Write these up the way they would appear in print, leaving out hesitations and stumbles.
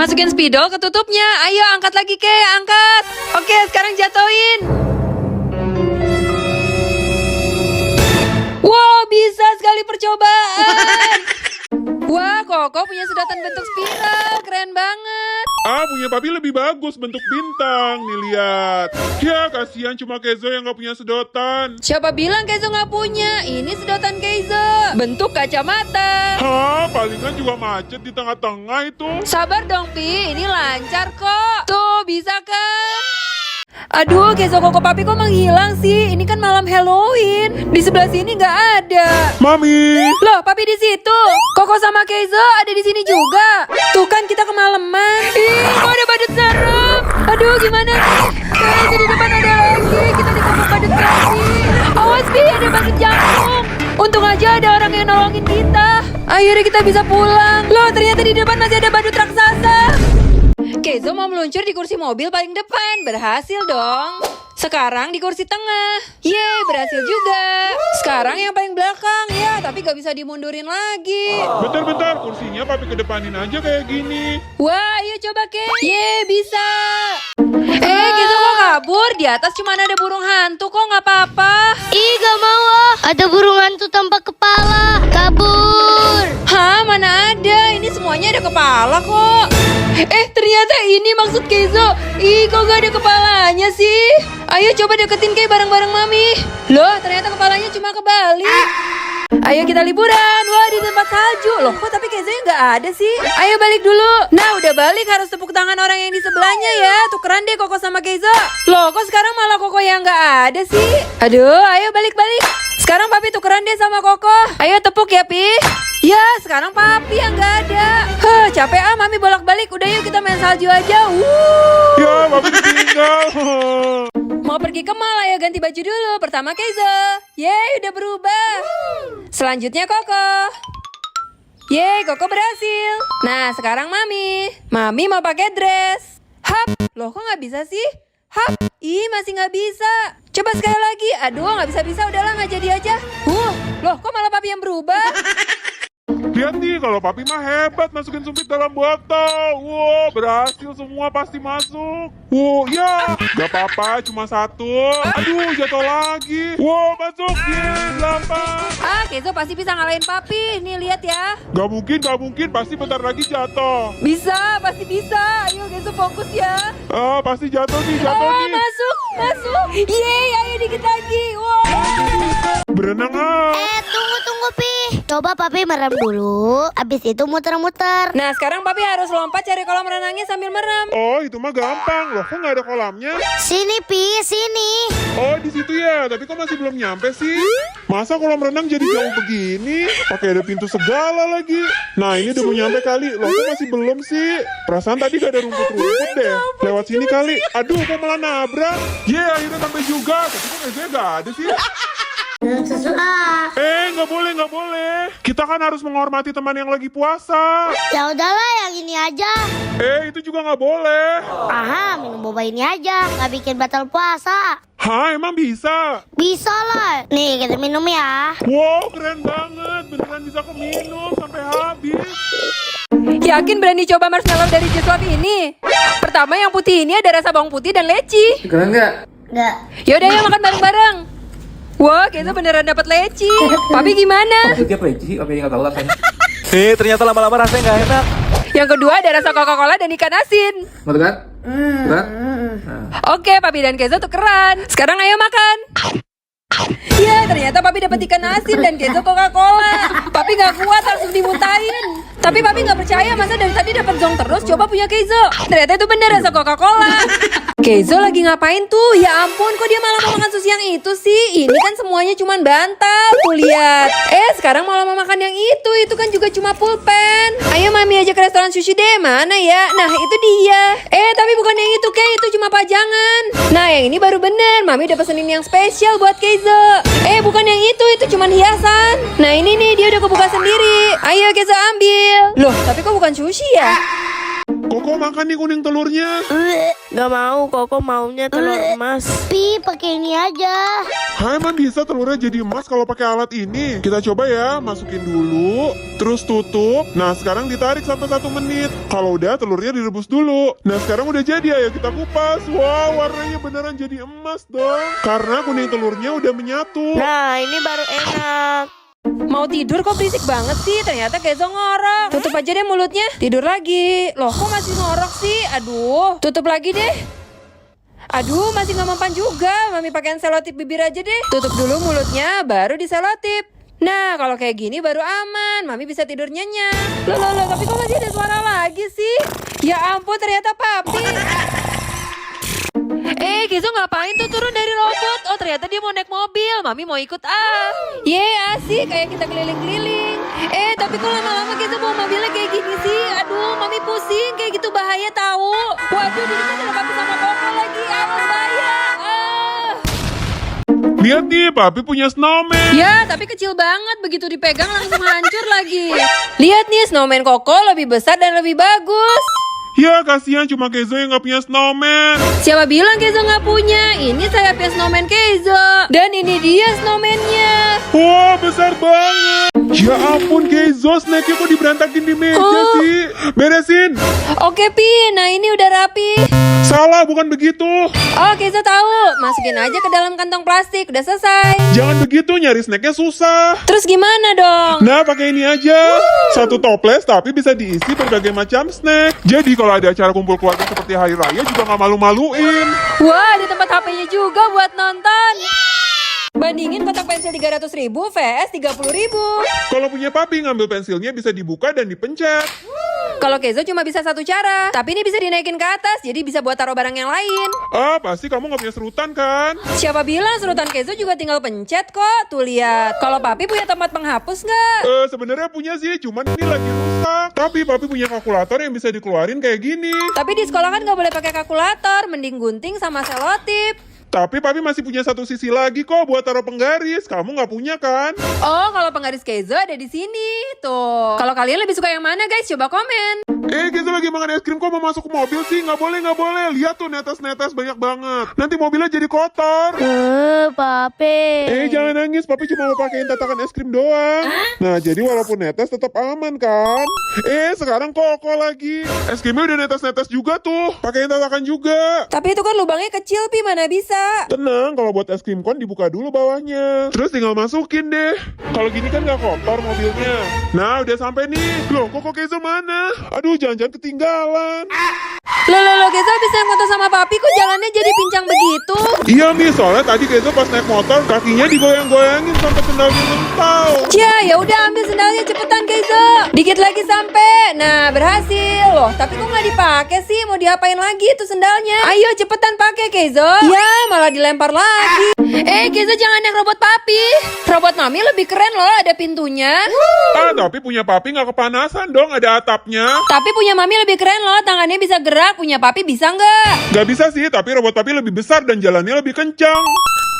Masukin spidol ke tutupnya. Ayo angkat lagi Ke, angkat. Oke, sekarang jatuhin. Wow, bisa sekali percobaan. Wah, Koko punya sedotan bentuk spiral. Keren banget. Punya papi lebih bagus bentuk bintang. Nih lihat. Ya, kasihan cuma Keizo yang gak punya sedotan. Siapa bilang Keizo nggak punya? Ini sedotan Keizo. Bentuk kacamata. Hah, palingan juga macet di tengah-tengah itu. Sabar dong, Pi. Ini lancar kok. Tuh, bisa kan? Aduh, Keizo Koko Papi kok menghilang sih? Ini kan malam Halloween. Di sebelah sini nggak ada. Mami. Loh, Papi di situ. Koko sama Keizo ada di sini juga. Tuh kan kita kemalaman. Ih, kok ada badut serem. Aduh, gimana nih? Kayaknya di depan ada lagi. Kita dikepung badut lagi. Awas, Pi, ada badut jantung. Untung aja ada orang yang nolongin kita. Akhirnya kita bisa pulang. Loh, ternyata di depan masih ada badut raksasa. Keizo mau meluncur di kursi mobil paling depan. Berhasil dong. Sekarang di kursi tengah. Yeay, berhasil juga. Sekarang yang paling belakang. Ya, tapi gak bisa dimundurin lagi. Bentar-bentar, kursinya papi kedepanin aja kayak gini. Wah, ayo coba Ke. Yeay, bisa. Keizo kok kabur? Di atas cuma ada burung hantu kok, gak apa-apa. Ih, gak mau ah. Ada burung hantu tanpa kepala. Kabur. Hah, mana ada? Ini semuanya ada kepala kok. Ternyata ini maksud Keizo. Ih, kok gak ada kepalanya sih? Ayo coba deketin Kei bareng-bareng Mami. Loh, ternyata kepalanya cuma kebalik. Ayo kita liburan. Wah, di tempat salju. Loh, kok tapi Keizo gak ada sih? Ayo balik dulu. Nah, udah balik harus tepuk tangan orang yang di sebelahnya ya. Tukeran deh Koko sama Keizo. Loh, kok sekarang malah Koko yang gak ada sih? Aduh, ayo balik-balik. Sekarang Papi tukeran deh sama Koko. Ayo tepuk ya, Pi. Ya, sekarang Papi yang gak ada. Capek Mami bolak-balik. Udah yuk kita main salju aja. Ya, papi ditinggal. Mau pergi ke mall, ayo ganti baju dulu. Pertama Keizo. Yeay, udah berubah. Selanjutnya Koko. Yeay, Koko berhasil. Nah, sekarang Mami. Mami mau pakai dress. Hap, loh kok nggak bisa sih? Hap, ih masih nggak bisa. Coba sekali lagi. Aduh, nggak bisa-bisa. Udahlah, nggak jadi aja. Loh kok malah Papi yang berubah? Lihat nih, kalau papi mah hebat masukin sumpit dalam botol. Wow, berhasil semua pasti masuk. Wow, ya. Gak apa-apa, cuma satu. Aduh, jatuh lagi. Wow, masuk. Yeay, 8. Keizo pasti bisa ngalahin Papi. Nih, lihat ya. Gak mungkin. Pasti bentar lagi jatuh. Bisa, pasti bisa. Ayo Keizo fokus ya. Pasti jatuh nih. Masuk. Yeay, ayo dikit lagi. Wow. Berenang Tunggu Pi. Coba Papi merem dulu. Abis itu muter-muter. Nah, sekarang Papi harus lompat cari kolam renangnya sambil merem. Oh, itu mah gampang. Loh, kok nggak ada kolamnya? Sini Pi, sini. Oh, di situ ya. Tapi kok masih belum nyampe sih? Masa kolam renang jadi jauh begini? Pakai ada pintu segala lagi. Nah, ini udah mau nyampe kali. Loh, kok masih belum sih? Perasaan tadi gak ada rumput-rumput deh. Lewat sini kali. Aduh, kok malah nabrak? Akhirnya sampai juga. Tapi kok kayaknya gak ada sih? Nggak boleh. Kita kan harus menghormati teman yang lagi puasa. Ya udahlah, yang ini aja. Itu juga nggak boleh. Minum boba ini aja. Nggak bikin batal puasa. Hah, emang bisa? Bisa lah. Nih, kita minum ya. Wow, keren banget. Beneran bisa keminum sampai habis. Yakin berani coba marshmallow dari Juswap ini? Pertama yang putih ini ada rasa bawang putih dan leci. Keren nggak? Nggak. Yaudah ya makan bareng-bareng. Wah, Keizo beneran dapat leci. Papi gimana? Maksudnya apa sih? Papi nggak tahu rasanya. Ternyata lama-lama rasanya nggak enak. Yang kedua ada rasa Coca-Cola dan ikan asin. Betul kan? Berat? Oke, Papi dan Keizo tukeran. Sekarang ayo makan. Ya, ternyata Papi dapat ikan asin dan Keizo Coca-Cola. Papi nggak kuat, langsung dimuntahin. Tapi Papi nggak percaya, masa dari tadi dapat zong terus. Coba punya Keizo. Ternyata itu bener rasa Coca-Cola. Keizo lagi ngapain tuh? Ya ampun, kok dia malah mau makan sushi yang itu sih? Ini kan semuanya cuma bantal. Tuh lihat. Sekarang malah mau makan yang itu. Itu kan juga cuma pulpen. Ayo Mami aja ke restoran sushi deh. Mana ya? Nah, itu dia. Tapi bukan yang itu, Kei. Itu cuma pajangan. Nah, yang ini baru bener. Mami udah pesenin yang spesial buat Keizo. Bukan yang itu cuma hiasan. Nah, ini nih dia udah kebuka sendiri. Ayo Keizo ambil. Loh, tapi kok bukan sushi ya? Koko makan nih kuning telurnya. Gak mau, Koko maunya telur emas. Pi, pakai ini aja. Hai, emang bisa telurnya jadi emas kalau pakai alat ini? Kita coba ya, masukin dulu, terus tutup. Nah, sekarang ditarik sampai 1 menit. Kalau udah, telurnya direbus dulu. Nah, sekarang udah jadi, ayo kita kupas. Wow, warnanya beneran jadi emas dong. Karena kuning telurnya udah menyatu. Nah, ini baru enak. Mau tidur kok berisik banget sih? Ternyata Kenzo ngorok. Tutup aja deh mulutnya. Tidur lagi. Loh, kok masih ngorok sih? Aduh, tutup lagi deh. Aduh, masih nggak mempan juga. Mami pakein selotip bibir aja deh. Tutup dulu mulutnya, baru diselotip. Nah, kalau kayak gini baru aman. Mami bisa tidur nyenyak. Loh, tapi kok masih ada suara lagi sih? Ya ampun, ternyata papi. Kenzo ngapain tuh turun dari robot? Oh, ternyata dia mau naik mobil. Mami mau ikut asik kayak kita keliling-keliling. Tapi kok lama-lama Kenzo bawa mobilnya kayak gini sih? Aduh, Mami pusing. Kayak gitu bahaya tahu. Waduh, di dekat ada papi sama Koko lagi. Awas bahaya. Lihat nih, papi punya snowman. Ya, tapi kecil banget. Begitu dipegang langsung hancur lagi. Lihat nih, snowman Koko lebih besar dan lebih bagus. Ya, kasihan cuma Kenzo yang gak punya snowman. Siapa bilang Kenzo nggak punya? Ini sayapnya snowman Kenzo. Dan ini dia snowman-nya. Wah, besar banget. Ya ampun, Kenzo, snacknya kok diberantakin di meja sih? Beresin. Oke, Pi. Nah, ini udah rapi. Salah, bukan begitu. Oh, Kenzo tahu. Masukin aja ke dalam kantong plastik. Udah selesai. Jangan begitu, nyari snacknya susah. Terus gimana dong? Nah, pakai ini aja. Satu toples tapi bisa diisi berbagai macam snack. Jadi kalau ada acara kumpul keluarga seperti hari raya juga nggak malu-maluin. Wah, ada tempat HP-nya juga buat nonton. Bandingin kotak pensil 300.000 vs 30.000. Kalau punya papi, ngambil pensilnya bisa dibuka dan dipencet. Kalau Kenzo cuma bisa satu cara. Tapi ini bisa dinaikin ke atas, jadi bisa buat taruh barang yang lain. Ah, pasti kamu nggak punya serutan kan? Siapa bilang serutan Kenzo juga tinggal pencet kok. Tuh lihat. Kalau papi punya tempat penghapus nggak? Sebenarnya punya sih, cuman ini lagi rusak. Tapi papi punya kalkulator yang bisa dikeluarin kayak gini. Tapi di sekolah kan nggak boleh pakai kalkulator, mending gunting sama selotip. Tapi papi masih punya satu sisi lagi kok buat taruh penggaris. Kamu nggak punya kan? Oh, kalau penggaris Kenzo ada di sini. Tuh. Kalau kalian lebih suka yang mana guys? Coba komen. Kenzo lagi makan es krim kok mau masuk ke mobil sih? Nggak boleh. Lihat tuh netes-netes banyak banget. Nanti mobilnya jadi kotor. Papi. Jangan nangis. Papi cuma mau pakein tatakan es krim doang. Nah, jadi walaupun netes tetap aman kan? Sekarang Koko lagi. Es krimnya udah netes-netes juga tuh. Pakein tatakan juga. Tapi itu kan lubangnya kecil, Pi. Mana bisa? Tenang, kalau buat es krim kon dibuka dulu bawahnya. Terus tinggal masukin deh. Kalau gini kan nggak kotor mobilnya. Nah, udah sampai nih. Loh, Koko Kenzo mana? Aduh, jangan-jangan ketinggalan. Loh, Kenzo habis naik motor sama papi kok jalannya jadi pincang begitu? Iya, Mi, soalnya tadi Kenzo pas naik motor kakinya digoyang-goyangin sampai sendalnya mental. Ya udah ambil sendalnya cepetan Kenzo. Dikit lagi sampai. Nah, berhasil. Loh, tapi kok nggak dipakai sih? Mau diapain lagi tuh sendalnya? Ayo cepetan pakai Kenzo. Ya, malah dilempar lagi. Kenzo jangan naik robot papi. Robot mami lebih keren loh, ada pintunya. Tapi punya papi nggak kepanasan dong, ada atapnya. Tapi punya mami lebih keren loh, tangannya bisa gerak. Punya papi bisa nggak? Nggak bisa sih, tapi robot papi lebih besar dan jalannya lebih kencang.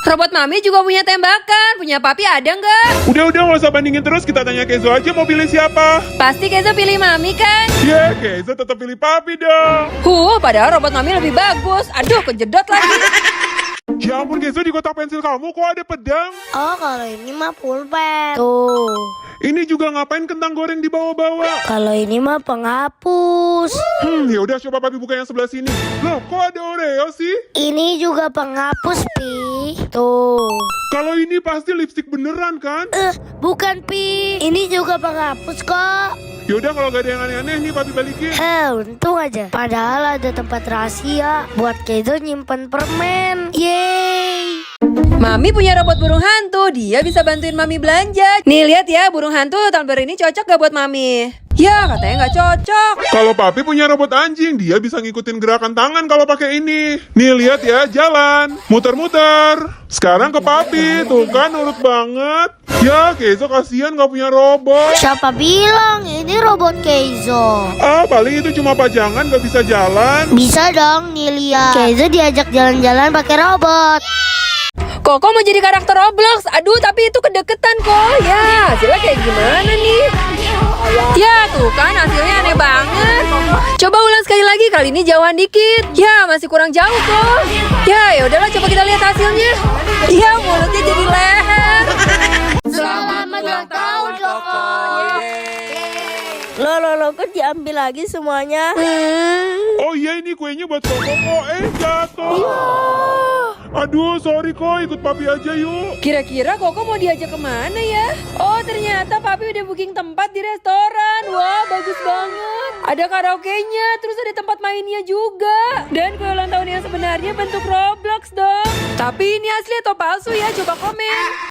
Robot mami juga punya tembakan. Punya papi ada nggak? Udah, nggak usah bandingin terus. Kita tanya Kenzo aja mau pilih siapa. Pasti Kenzo pilih mami kan? Kenzo tetap pilih papi dong. Padahal robot mami lebih bagus. Aduh, kejedot lagi. Ya ampun, Kenzo, di kotak pensil kamu kok ada pedang? Oh, kalau ini mah pulpen. Tuh. Ini juga ngapain kentang goreng dibawa-bawa? Kalau ini mah penghapus. Ya udah, coba papi buka yang sebelah sini. Loh, kok ada Oreo sih? Ini juga penghapus, Pi. Tuh. Kalau ini pasti lipstik beneran kan? Bukan, Pi. Ini juga penghapus kok. Yaudah, kalau gak ada yang aneh-aneh nih papi balikin. Untung aja. Padahal ada tempat rahasia buat Kenzo nyimpen permen. Yeay. Mami punya robot burung hantu. Dia bisa bantuin mami belanja. Nih lihat ya, burung hantu tahun baru ini cocok gak buat mami? Ya, katanya nggak cocok. Kalau papi punya robot anjing, dia bisa ngikutin gerakan tangan kalau pakai ini. Nih lihat ya, jalan, muter-muter. Sekarang ke papi, tuh kan nurut banget. Ya, Kenzo kasihan nggak punya robot. Siapa bilang ini robot Kenzo? Paling itu cuma pajangan, nggak bisa jalan. Bisa dong nih lihat. Kenzo diajak jalan-jalan pakai robot. Koko mau jadi karakter Roblox. Aduh, tapi itu kedeketan kok. Ya, hasilnya kayak gimana nih? Ya tuh kan hasilnya aneh banget. Coba ulang sekali lagi, kali ini jauhan dikit. Ya masih kurang jauh kok. Ya udahlah, coba kita lihat hasilnya. Ya mulutnya jadi leher. Selamat ulang tahun, Koko. Lo kok diambil lagi semuanya? Oh iya, ini kuenya buat Koko kok. Jatuh. Aduh, sorry kok, ikut papi aja yuk. Kira-kira Koko mau diajak kemana ya? Oh ternyata papi udah booking tempat di restoran. Wah bagus banget. Ada karaoke-nya, terus ada tempat mainnya juga. Dan kue ulang tahun yang sebenarnya bentuk Roblox dong. Tapi ini asli atau palsu ya? Coba komen.